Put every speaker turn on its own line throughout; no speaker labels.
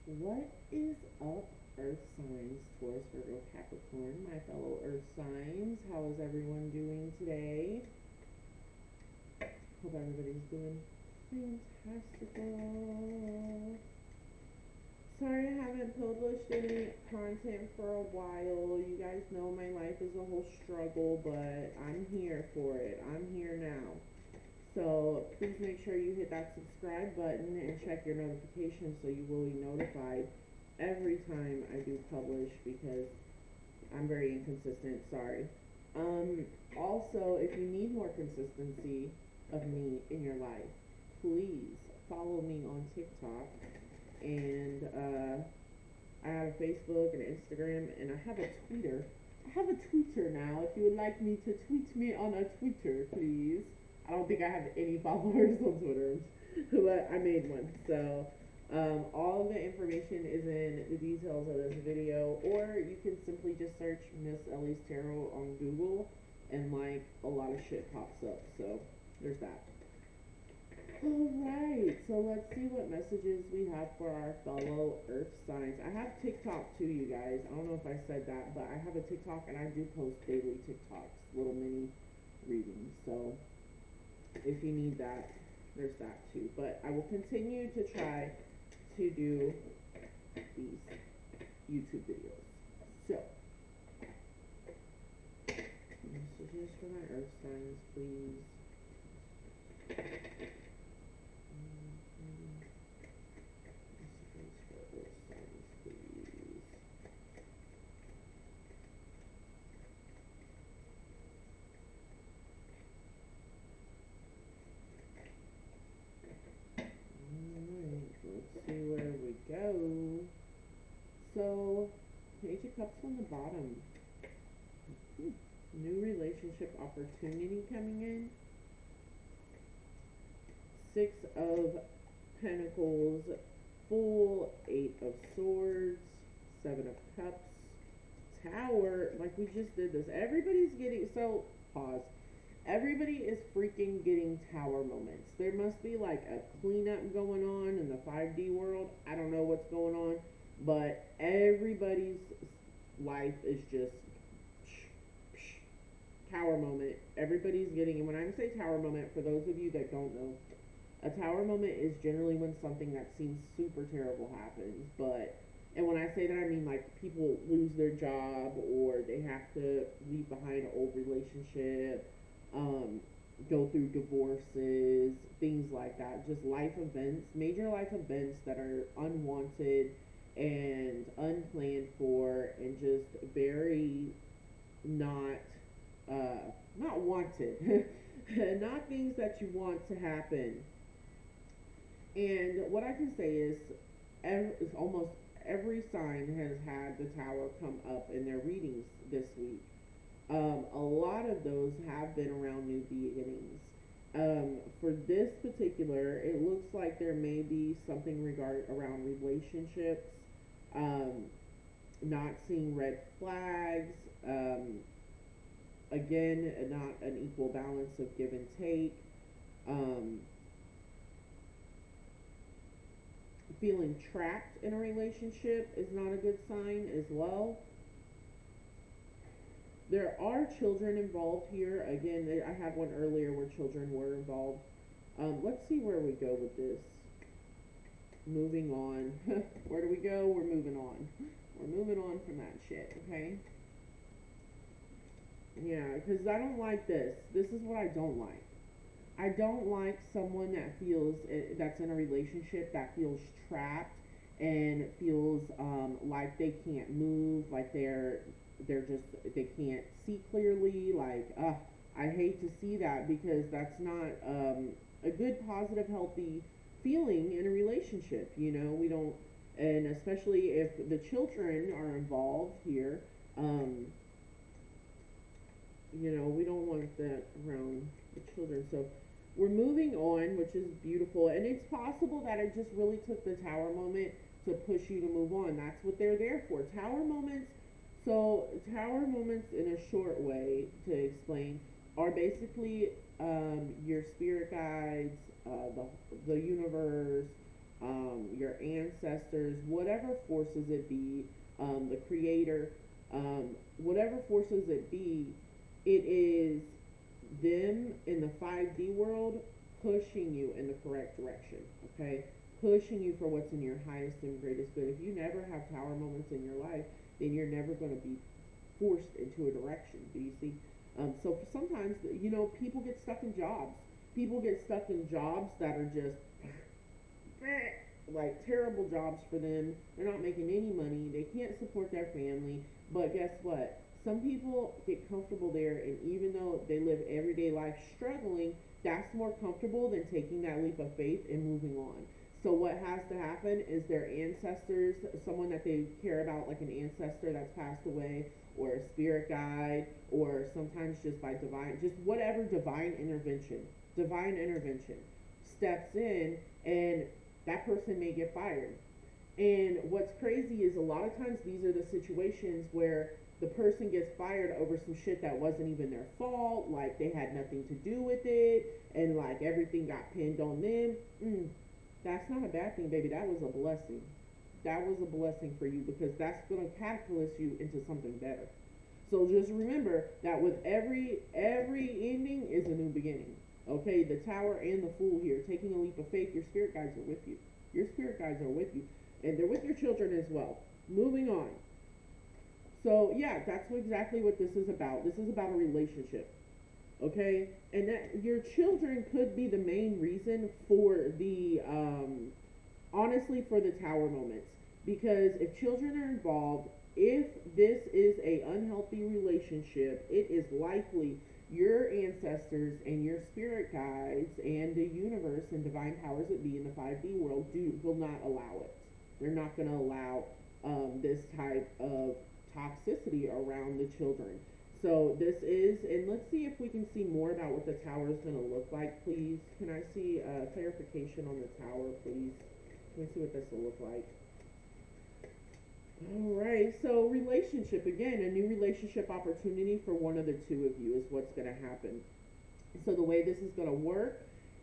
What is up, Earth signs, Taurus, Virgo, Capricorn, my fellow Earth signs? How is everyone doing today? Hope everybody's doing fantastical. Sorry I haven't published any content for a while. You guys know my life is a whole struggle, but I'm here for it. I'm here now. So please make sure you hit that subscribe button and check your notifications so you will be notified every time I do publish because I'm very inconsistent, sorry. Um, Also, if you need more consistency of me in your life, please follow me on TikTok and I have a Facebook and Instagram and I have a Twitter. I have a Twitter now. If you would like me to tweet me on a Twitter, please. I don't think I have any followers on Twitter, but I made one. So all of the information is in the details of this video, or you can simply just search Miss Ellie's Tarot on Google, and like a lot of shit pops up. So there's that. Alright, so let's see what messages we have for our fellow Earth signs. I have TikTok too, you guys. I don't know if I said that, but I have a TikTok and I do post daily TikToks, little mini readings. So if you need that, there's that too. But I will continue to try to do these YouTube videos. So, messages for my Earth signs, please. Messages for Earth signs, please. Alright, let's see where we go. So, Page of Cups on the bottom. New relationship opportunity coming in. Six of Pentacles, full, Eight of Swords, Seven of Cups, Tower. Like we just did this. Everybody's getting, so, pause. Everybody is freaking getting tower moments. There must be like a cleanup going on in the 5D world. I don't know what's going on, but everybody's life is just tower moment. Everybody's getting, and when I say tower moment, for those of you that don't know, a tower moment is generally when something that seems super terrible happens, but and when I say that, I mean like people lose their job or they have to leave behind an old relationship, um, go through divorces, things like that. Just life events, major life events that are unwanted and unplanned for, and just very not not wanted, not things that you want to happen. And what I can say is, almost every sign has had the tower come up in their readings this week. A lot of those have been around new beginnings. For this particular, it looks like there may be something around relationships, um, not seeing red flags, again, not an equal balance of give and take, um, feeling trapped in a relationship is not a good sign as well. There are children involved here. Again, I had one earlier where children were involved. Let's see where we go with this. Moving on. Where do we go? We're moving on. We're moving on from that shit, okay? Yeah, because I don't like this. This is what I don't like. I don't like someone that feels that's in a relationship that feels trapped and feels like they can't move, like they're just they can't see clearly. Like, I hate to see that because that's not a good, positive, healthy feeling in a relationship. You know, we don't, and especially if the children are involved here. You know, we don't want that around the children. So we're moving on, which is beautiful. And it's possible that it just really took the tower moment to push you to move on. That's what they're there for. Tower moments. So, tower moments, in a short way to explain, are basically your spirit guides, the universe, your ancestors, whatever forces it be, the creator, whatever forces it be, it is them in the 5D world pushing you in the correct direction, okay? Pushing you for what's in your highest and greatest good. If you never have tower moments in your life, then you're never going to be forced into a direction. Do you see? So sometimes, people get stuck in jobs. People get stuck in jobs that are just like terrible jobs for them. They're not making any money. They can't support their family. But guess what? Some people get comfortable there, and even though they live everyday life struggling, that's more comfortable than taking that leap of faith and moving on. So what has to happen is their ancestors, someone that they care about, like an ancestor that's passed away, or a spirit guide, or sometimes just by just whatever divine intervention steps in, and that person may get fired. And what's crazy is a lot of times these are the situations where the person gets fired over some shit that wasn't even their fault, like they had nothing to do with it, and like everything got pinned on them. That's not a bad thing, baby. That was a blessing. That was a blessing for you, because that's going to catalyst you into something better. So just remember that with every ending is a new beginning. Okay, the tower and the fool here, taking a leap of faith, your spirit guides are with you. Your spirit guides are with you. And they're with your children as well. Moving on. So yeah, that's exactly what this is about. This is about a relationship. Okay? And that your children could be the main reason for the honestly, for the tower moments. Because if children are involved, if this is a unhealthy relationship, it is likely your ancestors and your spirit guides and the universe and divine powers that be in the 5D world will not allow it. They're not going to allow this type of toxicity around the children. So this is, and let's see if we can see more about what the tower is going to look like, please. Can I see clarification on the tower, please? Let me see what this will look like. All right, so relationship, again, a new relationship opportunity for one of the two of you is what's going to happen. So the way this is going to work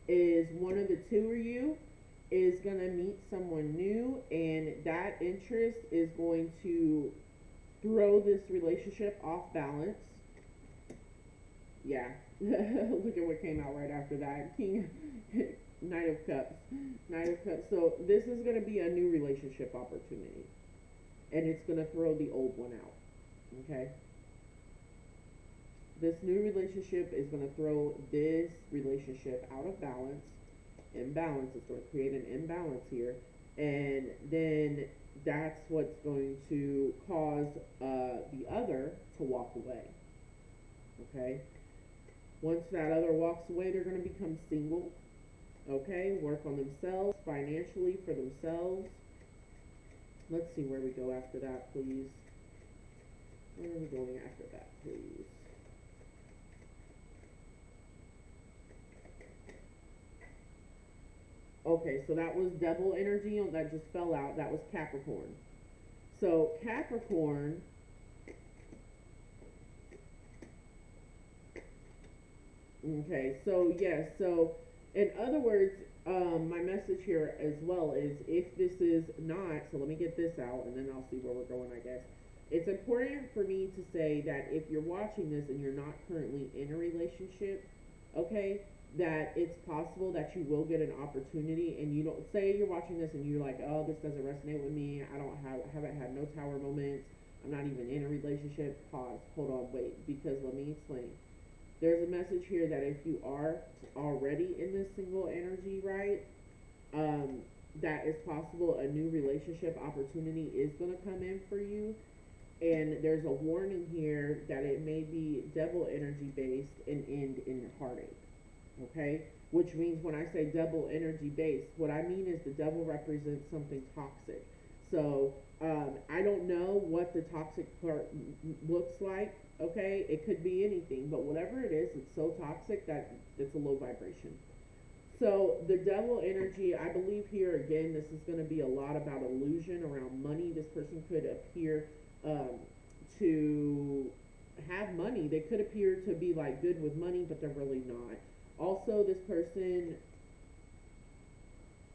is one of the two of you is going to meet someone new, and that interest is going to throw this relationship off balance. Yeah, look at what came out right after that. King, Knight of Cups. Knight of Cups. So this is going to be a new relationship opportunity. And it's going to throw the old one out. Okay? This new relationship is going to throw this relationship out of balance. Imbalance. It's going to create an imbalance here. And then that's what's going to cause the other to walk away. Okay? Once that other walks away, they're going to become single. Okay? Work on themselves, financially for themselves. Let's see where we go after that, please. Where are we going after that, please? Okay, so that was devil energy that just fell out. That was Capricorn. So Capricorn, okay, so yes, so in other words, my message here as well is, if this is not, so let me get this out and then I'll see where we're going, I guess. It's important for me to say that if you're watching this and you're not currently in a relationship, okay, that it's possible that you will get an opportunity, and you don't, say you're watching this and you're like, oh, this doesn't resonate with me, haven't had no tower moments, I'm not even in a relationship. Pause, hold on, wait, because let me explain. There's a message here that if you are already in this single energy, right, that it's possible a new relationship opportunity is going to come in for you. And there's a warning here that it may be devil energy based and end in heartache. Okay? Which means when I say devil energy based, what I mean is the devil represents something toxic. So I don't know what the toxic part looks like. Okay? It could be anything, but whatever it is, it's so toxic that it's a low vibration. So the devil energy, I believe here again, this is going to be a lot about illusion around money. This person could appear to have money. They could appear to be like good with money, but they're really not. Also, this person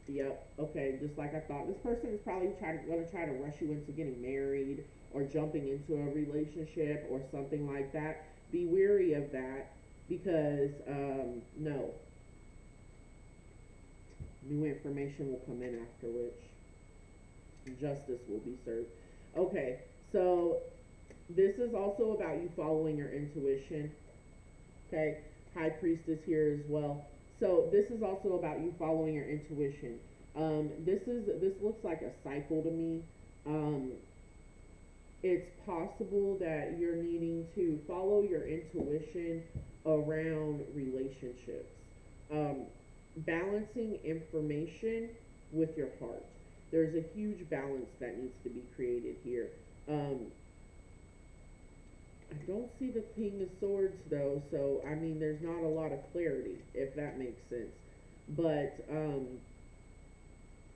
Yep. Okay. Just like I thought, this person is probably going to try to rush you into getting married or jumping into a relationship or something like that. Be wary of that because no, new information will come in after which justice will be served. Okay. So this is also about you following your intuition. Okay. High priestess here as well. So this is also about you following your intuition. This looks like a cycle to me. Um, it's possible that you're needing to follow your intuition around relationships, um, balancing information with your heart. There's a huge balance that needs to be created here. Um, I don't see the King of Swords though, so I mean, there's not a lot of clarity, if that makes sense. But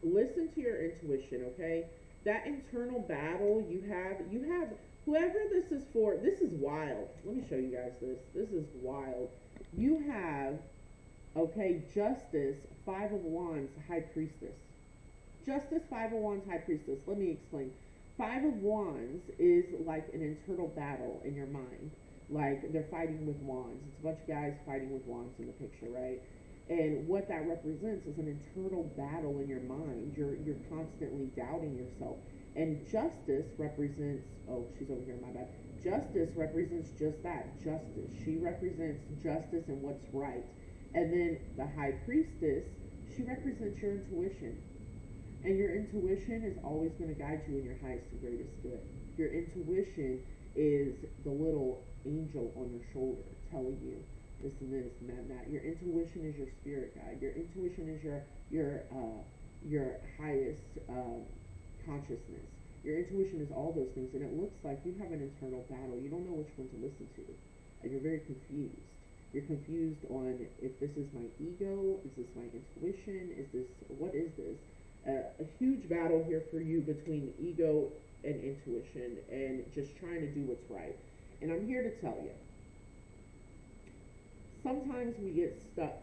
listen to your intuition, okay? That internal battle you have whoever this is for. This is wild. Let me show you guys this. This is wild. You have, okay, Justice, Five of Wands, High Priestess. Justice, Five of Wands, High Priestess. Let me explain. Five of Wands is like an internal battle in your mind. Like they're fighting with wands. It's a bunch of guys fighting with wands in the picture, right? And what that represents is an internal battle in your mind. You're constantly doubting yourself. And justice represents, oh, she's over here, my bad. Justice represents just that, justice. She represents justice and what's right. And then the high priestess, she represents your intuition. And your intuition is always going to guide you in your highest and greatest good. Your intuition is the little angel on your shoulder telling you this and this and that and that. Your intuition is your spirit guide. Your intuition is your highest consciousness. Your intuition is all those things, and it looks like you have an internal battle. You don't know which one to listen to, and you're very confused. You're confused on if this is my ego, is this my intuition, is this, what is this? A huge battle here for you between ego and intuition and just trying to do what's right. And I'm here to tell you, sometimes we get stuck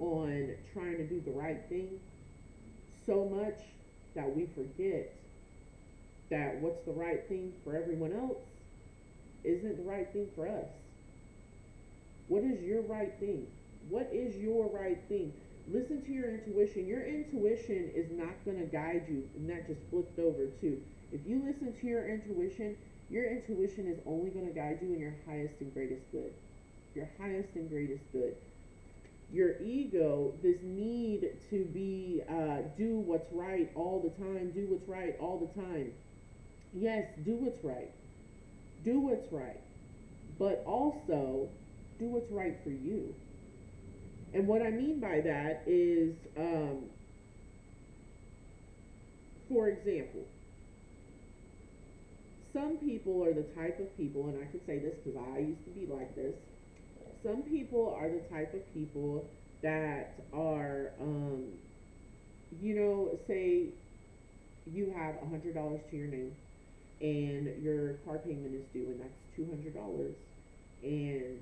on trying to do the right thing so much that we forget that what's the right thing for everyone else isn't the right thing for us. What is your right thing? What is your right thing? Listen to your intuition. Your intuition is not going to guide you, and that just flipped over too. If you listen to your intuition is only going to guide you in your highest and greatest good. Your highest and greatest good. Your ego, this need to be, do what's right all the time, do what's right all the time. Yes, do what's right. Do what's right. But also, do what's right for you. And what I mean by that is, for example, some people are the type of people, and I can say this because I used to be like this. Some people are the type of people that are, say you have $100 to your name, and your car payment is due, and that's $200, and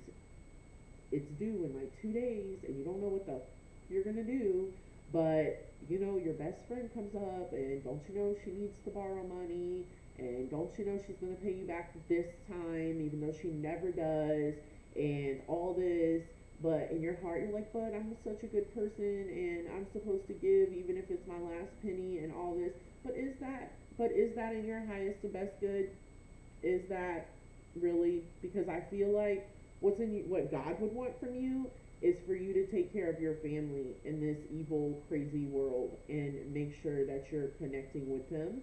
it's due in like 2 days, and you don't know what the you're gonna do, but your best friend comes up, and don't you know she needs to borrow money, and don't you know she's gonna pay you back this time, even though she never does, and all this. But in your heart, you're like, but I'm such a good person, and I'm supposed to give even if it's my last penny, and all this. But is that in your highest and best good? Is that really? Because I feel like what God would want from you is for you to take care of your family in this evil, crazy world and make sure that you're connecting with Him,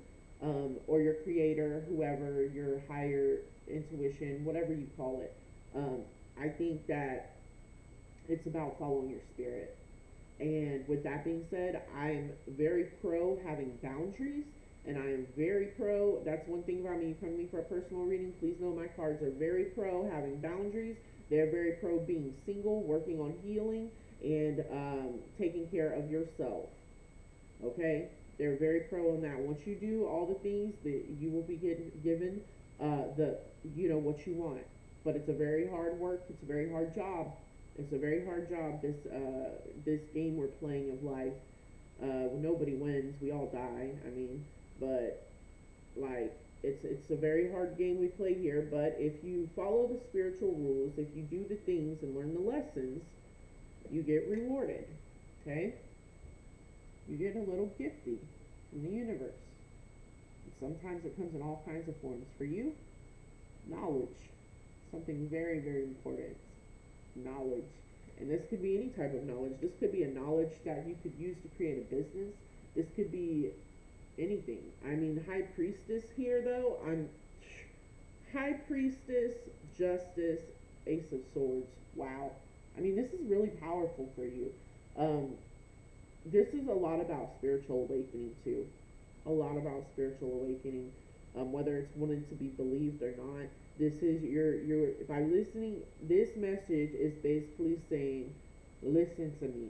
or your Creator, whoever, your higher intuition, whatever you call it. I think that it's about following your spirit. And with that being said, I'm very pro having boundaries, and I am very pro. That's one thing about me. You come to me for a personal reading, please know my cards are very pro having boundaries. They're very pro being single, working on healing, and taking care of yourself. Okay? They're very pro on that. Once you do all the things, that you will be given what you want. But it's a very hard work. It's a very hard job. It's a very hard job. This game we're playing of life. Nobody wins. We all die. I mean, but like it's a very hard game we play here. But if you follow the spiritual rules, if you do the things and learn the lessons, you get rewarded. Okay, you get a little gifty from the universe. And sometimes it comes in all kinds of forms. For you, knowledge, something very very important. Knowledge. And this could be any type of knowledge. This could be a knowledge that you could use to create a business. This could be anything. I mean, High Priestess here, though, I'm High Priestess, Justice, Ace of Swords. Wow. I mean, this is really powerful for you. Um, this is a lot about spiritual awakening, too. A lot about spiritual awakening, whether it's wanting to be believed or not. This is your by listening. This message is basically saying, listen to me.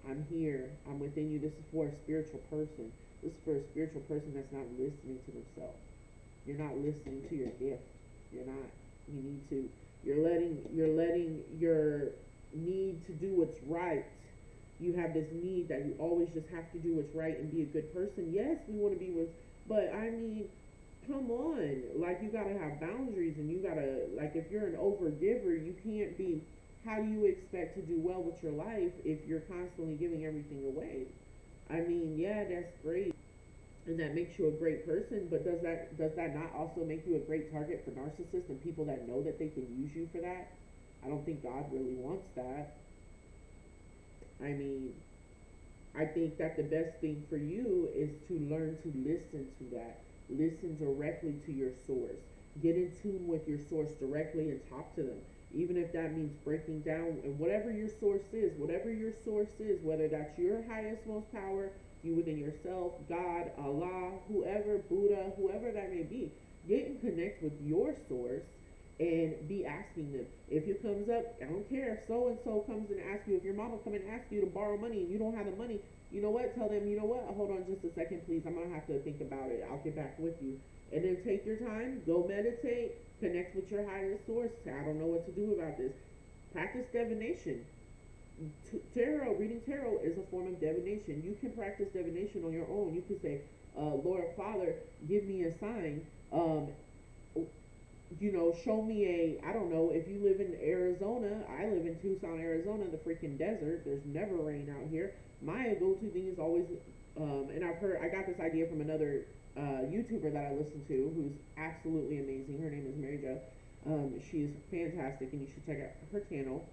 I'm here. I'm within you. This is for a spiritual person. This is for a spiritual person that's not listening to themselves. You're not listening to your gift. You're not. You need to. You're letting your need to do what's right. You have this need that you always just have to do what's right and be a good person. Yes, we want to be with, but I mean, come on. Like, you gotta have boundaries, and you gotta, like, if you're an overgiver, you can't be. How do you expect to do well with your life if you're constantly giving everything away? I mean, yeah, that's great, and that makes you a great person, but does that not also make you a great target for narcissists and people that know that they can use you for that? I don't think God really wants that. I mean, I think that the best thing for you is to learn to listen to that. Listen directly to your source. Get in tune with your source directly and talk to them. Even if that means breaking down and whatever your source is, whether that's your highest, most power, you within yourself, God, Allah, whoever, Buddha, whoever that may be, get and connect with your source and be asking them. If it comes up, I don't care if so and so comes and asks you, if your mama come and asks you to borrow money and you don't have the money, you know what? Tell them, you know what? Hold on just a second, please. I'm gonna have to think about it. I'll get back with you. And then take your time, go meditate, connect with your highest source. I don't know what to do about this. Practice divination. Tarot, reading tarot is a form of divination. You can practice divination on your own. You can say, Lord Father, give me a sign. Show me I don't know, if you live in Arizona, I live in Tucson, Arizona, the freaking desert. There's never rain out here. My go-to thing is always, and I got this idea from another YouTuber that I listen to who's absolutely amazing. Her name is Mary Jo. She is fantastic, and you should check out her channel.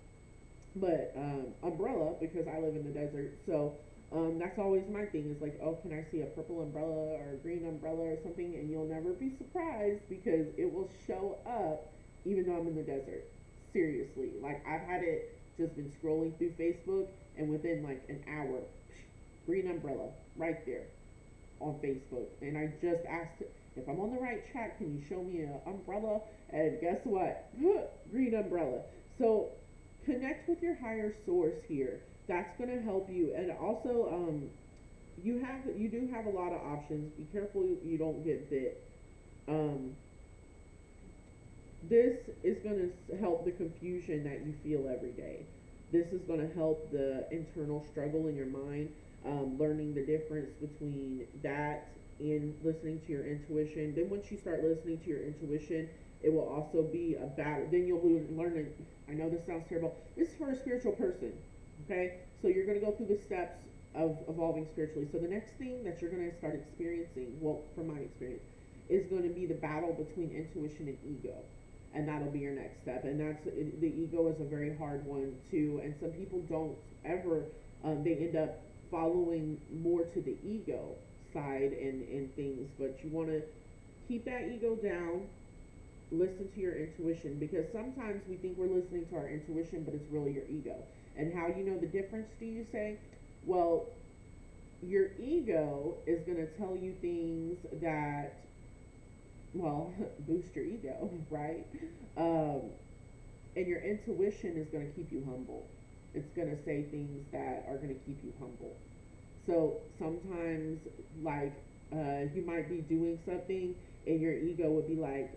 But umbrella, because I live in the desert, so that's always my thing. Is like, oh, can I see a purple umbrella or a green umbrella or something? And you'll never be surprised because it will show up, even though I'm in the desert. Seriously, like I've had it just been scrolling through Facebook, and within like an hour, green umbrella right there on Facebook. And I just asked if I'm on the right track. Can you show me an umbrella? And guess what? Green umbrella. So connect with your higher source here. That's going to help you. And also, you do have a lot of options. Be careful you don't get bit. Um, this is going to help the confusion that you feel every day. This is going to help the internal struggle in your mind, learning the difference between that and listening to your intuition. Then once you start listening to your intuition, it will also be a battle. Then you'll learn it. I know this sounds terrible. This is for a spiritual person, okay? So you're going to go through the steps of evolving spiritually. So the next thing that you're going to start experiencing, well, from my experience, is going to be the battle between intuition and ego. And that'll be your next step. And the ego is a very hard one too. And some people don't ever, they end up following more to the ego side and things. But you want to keep that ego down. Listen to your intuition, because sometimes we think we're listening to our intuition, but it's really your ego. And how you know the difference, do you say? Well, your ego is going to tell you things that, well, boost your ego, right? And your intuition is going to keep you humble. It's going to say things that are going to keep you humble. So sometimes, like, you might be doing something, and your ego would be like,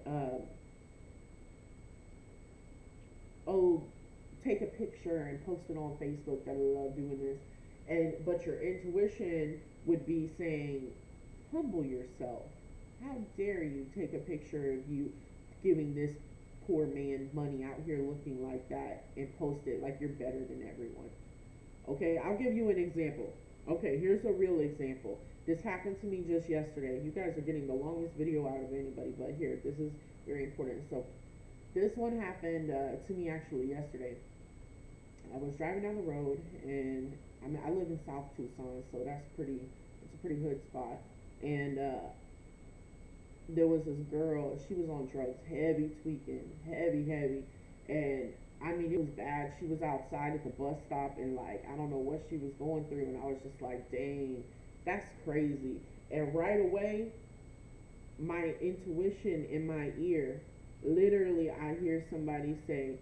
oh, take a picture and post it on Facebook that I love doing this. And but your intuition would be saying, humble yourself. How dare you take a picture of you giving this poor man money out here looking like that and post it like you're better than everyone. Okay, I'll give you an example. Okay, here's a real example. This happened to me just yesterday. You guys are getting the longest video out of anybody, but here, this is very important. So, this one happened to me actually yesterday. I was driving down the road, and I live in South Tucson, so it's a pretty hood spot. And there was this girl. She was on drugs, heavy tweaking, heavy, and I mean it was bad. She was outside at the bus stop, and like I don't know what she was going through, and I was just like, dang, that's crazy. And right away, my intuition in my ear, literally, I hear somebody say,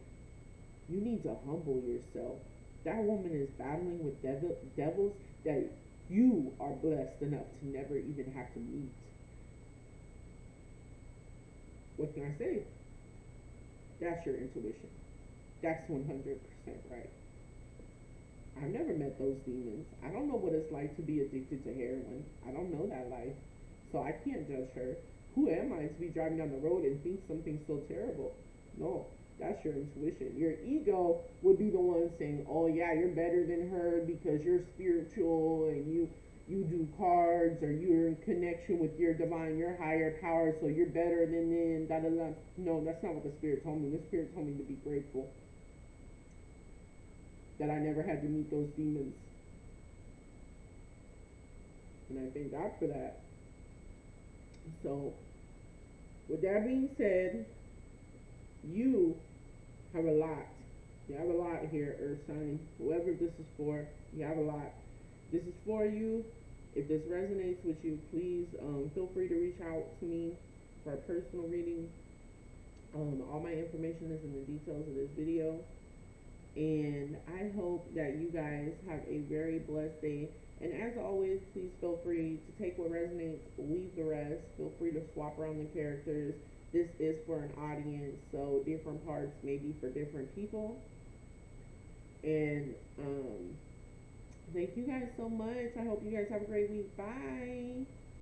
"You need to humble yourself. That woman is battling with devils that you are blessed enough to never even have to meet." What can I say? That's your intuition. That's 100% right. I've never met those demons. I don't know what it's like to be addicted to heroin. I don't know that life. So I can't judge her. Who am I to be driving down the road and think something so terrible? No, that's your intuition. Your ego would be the one saying, "Oh yeah, you're better than her because you're spiritual and you do cards or you're in connection with your divine, your higher power, so you're better than them." Da da da. No, that's not what the spirit told me. The spirit told me to be grateful that I never had to meet those demons, and I thank God for that. So, with that being said, you have a lot. You have a lot here, Earth sign. Whoever this is for, you have a lot. This is for you. If this resonates with you, please feel free to reach out to me for a personal reading. All my information is in the details of this video. And I hope that you guys have a very blessed day. And as always, please feel free to take what resonates, leave the rest. Feel free to swap around the characters. This is for an audience, so different parts may be for different people. And thank you guys so much. I hope you guys have a great week. Bye.